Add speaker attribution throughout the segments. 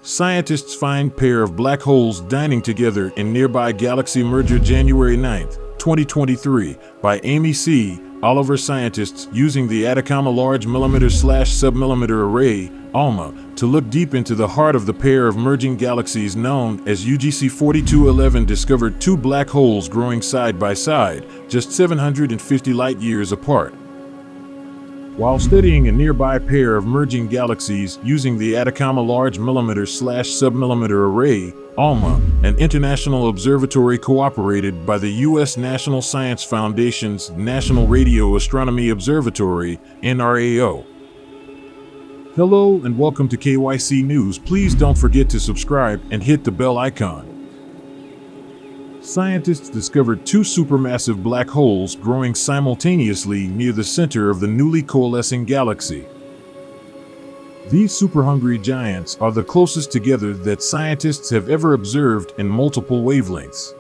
Speaker 1: Scientists find pair of black holes dining together in nearby galaxy merger January 9, 2023, by Amy C. Oliver. Scientists using the Atacama Large Millimeter/Submillimeter Array, ALMA, to look deep into the heart of the pair of merging galaxies known as UGC 4211 discovered two black holes growing side by side, just 750 light-years apart. While studying a nearby pair of merging galaxies using the Atacama Large Millimeter/Submillimeter Array, ALMA, an international observatory cooperated by the U.S. National Science Foundation's National Radio Astronomy Observatory, NRAO. Hello and welcome to KYC News. Please don't forget to subscribe and hit the bell icon. Scientists discovered two supermassive black holes growing simultaneously near the center of the newly coalescing galaxy. These super-hungry giants are the closest together that scientists have ever observed in multiple wavelengths.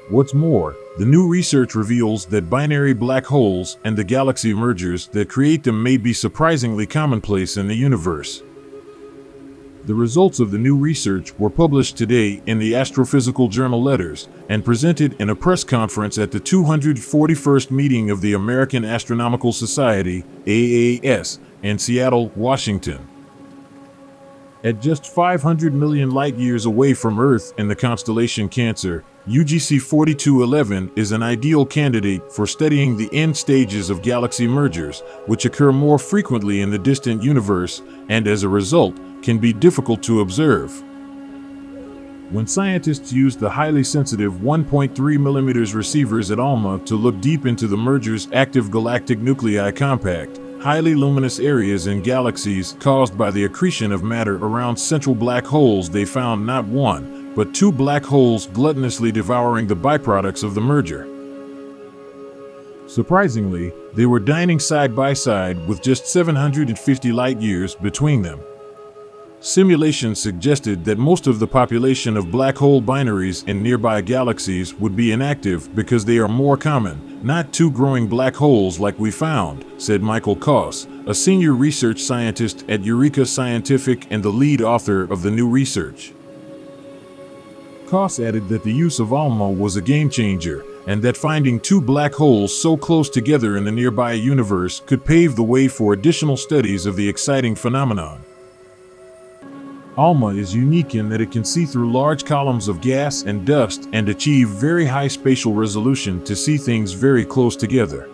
Speaker 1: What's more, the new research reveals that binary black holes and the galaxy mergers that create them may be surprisingly commonplace in the universe. The results of the new research were published today in the astrophysical journal Letters and presented in a press conference at the 241st meeting of the American Astronomical Society, AAS, in Seattle, Washington. At just 500 million light-years away from Earth in the constellation Cancer, UGC 4211 is an ideal candidate for studying the end stages of galaxy mergers, which occur more frequently in the distant universe and, as a result, can be difficult to observe. When scientists used the highly sensitive 1.3 mm receivers at ALMA to look deep into the merger's active galactic nuclei compact, highly luminous areas in galaxies caused by the accretion of matter around central black holes, they found not one, but two black holes gluttonously devouring the byproducts of the merger. Surprisingly, they were dining side by side with just 750 light-years between them. Simulations suggested that most of the population of black hole binaries in nearby galaxies would be inactive because they are more common, not two growing black holes like we found, said Michael Koss, a senior research scientist at Eureka Scientific and the lead author of the new research. Koss added that the use of ALMA was a game changer, and that finding two black holes so close together in the nearby universe could pave the way for additional studies of the exciting phenomenon. ALMA is unique in that it can see through large columns of gas and dust and achieve very high spatial resolution to see things very close together.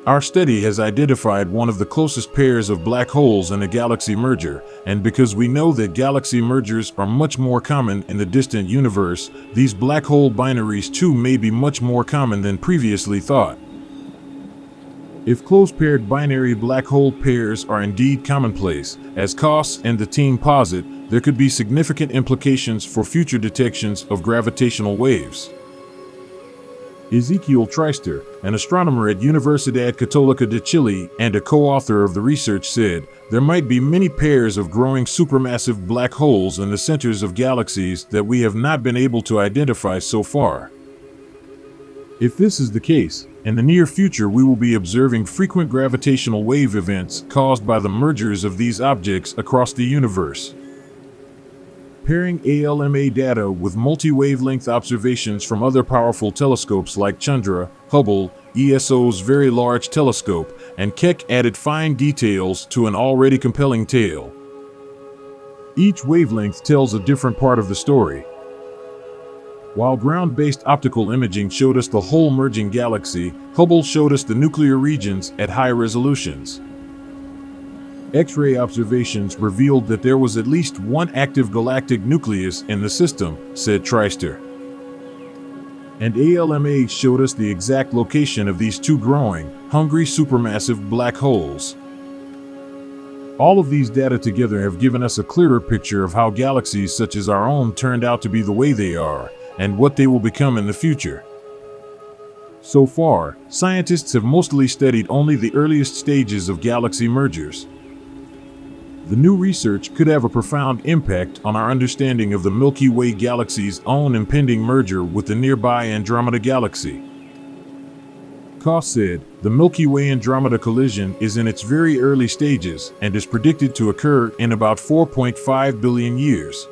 Speaker 1: Our study has identified one of the closest pairs of black holes in a galaxy merger, and because we know that galaxy mergers are much more common in the distant universe, these black hole binaries too may be much more common than previously thought. If close-paired binary black hole pairs are indeed commonplace, as Koss and the team posit, there could be significant implications for future detections of gravitational waves. Ezequiel Treister, an astronomer at Universidad Católica de Chile and a co-author of the research, said, "There might be many pairs of growing supermassive black holes in the centers of galaxies that we have not been able to identify so far. If this is the case, in the near future we will be observing frequent gravitational wave events caused by the mergers of these objects across the universe." Pairing ALMA data with multi-wavelength observations from other powerful telescopes like Chandra, Hubble, ESO's Very Large Telescope, and Keck added fine details to an already compelling tale. Each wavelength tells a different part of the story. While ground-based optical imaging showed us the whole merging galaxy, Hubble showed us the nuclear regions at high resolutions. X-ray observations revealed that there was at least one active galactic nucleus in the system, said Treister. And ALMA showed us the exact location of these two growing, hungry supermassive black holes. All of these data together have given us a clearer picture of how galaxies such as our own turned out to be the way they are, and what they will become in the future. So far, scientists have mostly studied only the earliest stages of galaxy mergers. The new research could have a profound impact on our understanding of the Milky Way galaxy's own impending merger with the nearby Andromeda galaxy. Koss said, the Milky Way-Andromeda collision is in its very early stages and is predicted to occur in about 4.5 billion years.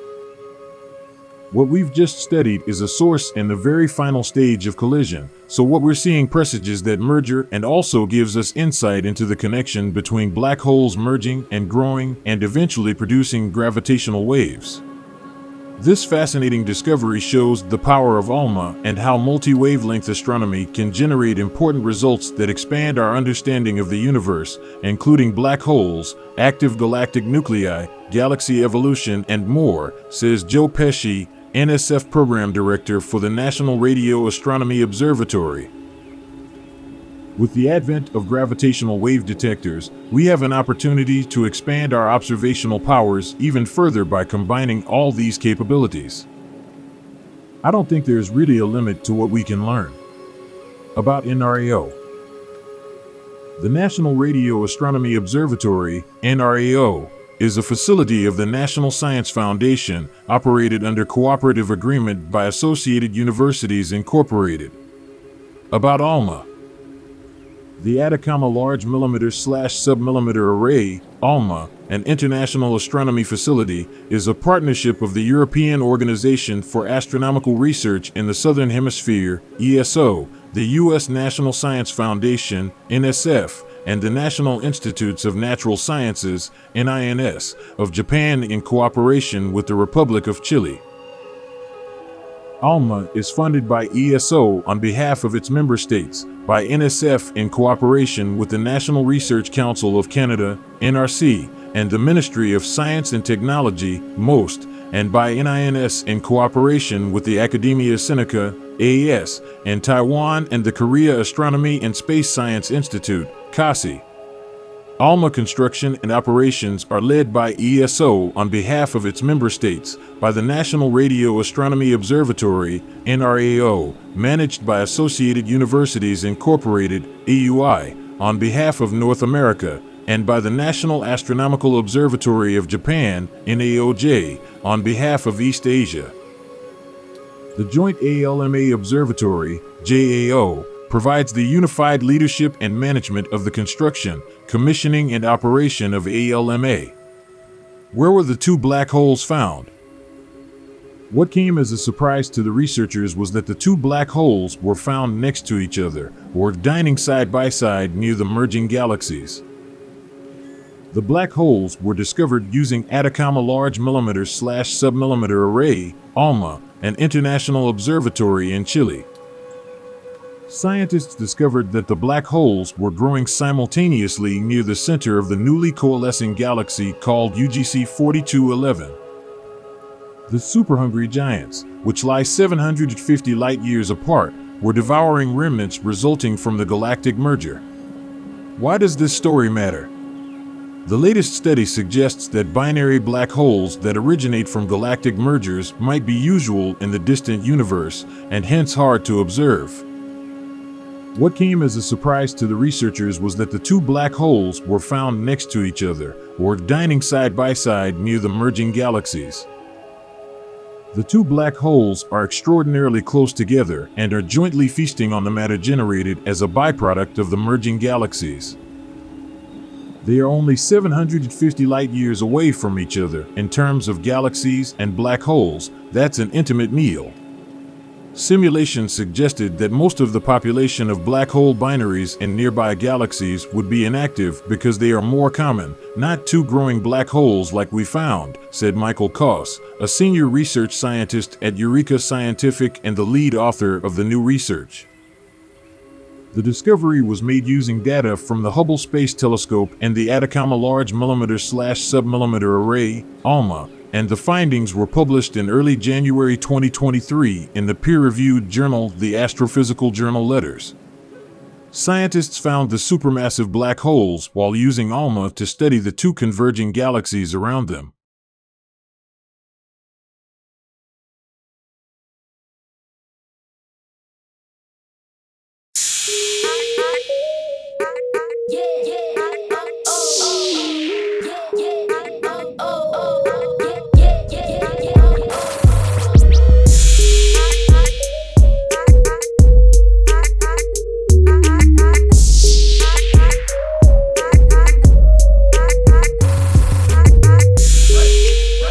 Speaker 1: What we've just studied is a source in the very final stage of collision, so what we're seeing presages that merger and also gives us insight into the connection between black holes merging and growing and eventually producing gravitational waves. This fascinating discovery shows the power of ALMA and how multi-wavelength astronomy can generate important results that expand our understanding of the universe, including black holes, active galactic nuclei, galaxy evolution, and more, says Joe Pesci, NSF Program Director for the National Radio Astronomy Observatory. With the advent of gravitational wave detectors, we have an opportunity to expand our observational powers even further by combining all these capabilities. I don't think there's really a limit to what we can learn. About NRAO. The National Radio Astronomy Observatory, NRAO, is a facility of the National Science Foundation operated under cooperative agreement by Associated Universities Incorporated. About ALMA. The Atacama Large Millimeter/Submillimeter Array, ALMA, an international astronomy facility, is a partnership of the European Organization for Astronomical Research in the Southern Hemisphere, ESO, the U.S. National Science Foundation, NSF, and the National Institutes of Natural Sciences, NINS, of Japan in cooperation with the Republic of Chile. ALMA is funded by ESO on behalf of its member states, by NSF in cooperation with the National Research Council of Canada, NRC, and the Ministry of Science and Technology, MOST, and by NINS in cooperation with the Academia Sinica, AS, and Taiwan and the Korea Astronomy and Space Science Institute, KASI. ALMA construction and operations are led by ESO on behalf of its member states, by the National Radio Astronomy Observatory, NRAO, managed by Associated Universities Incorporated, AUI, on behalf of North America, and by the National Astronomical Observatory of Japan, NAOJ, on behalf of East Asia. The Joint ALMA Observatory, JAO, provides the unified leadership and management of the construction, commissioning, and operation of ALMA. Where were the two black holes found? What came as a surprise to the researchers was that the two black holes were found next to each other, or dining side by side near the merging galaxies. The black holes were discovered using Atacama Large Millimeter/Submillimeter Array, ALMA, an international observatory in Chile. Scientists discovered that the black holes were growing simultaneously near the center of the newly coalescing galaxy called UGC 4211. The super-hungry giants, which lie 750 light-years apart, were devouring remnants resulting from the galactic merger. Why does this story matter? The latest study suggests that binary black holes that originate from galactic mergers might be usual in the distant universe and hence hard to observe. What came as a surprise to the researchers was that the two black holes were found next to each other, or dining side by side near the merging galaxies. The two black holes are extraordinarily close together and are jointly feasting on the matter generated as a byproduct of the merging galaxies. They are only 750 light-years away from each other in terms of galaxies and black holes. That's an intimate meal. Simulations suggested that most of the population of black hole binaries in nearby galaxies would be inactive because they are more common, not two growing black holes like we found, said Michael Koss, a senior research scientist at Eureka Scientific and the lead author of the new research. The discovery was made using data from the Hubble Space Telescope and the Atacama Large Millimeter/Submillimeter Array, ALMA, and the findings were published in early January 2023 in the peer-reviewed journal the Astrophysical Journal Letters. Scientists found the supermassive black holes while using ALMA to study the two converging galaxies around them.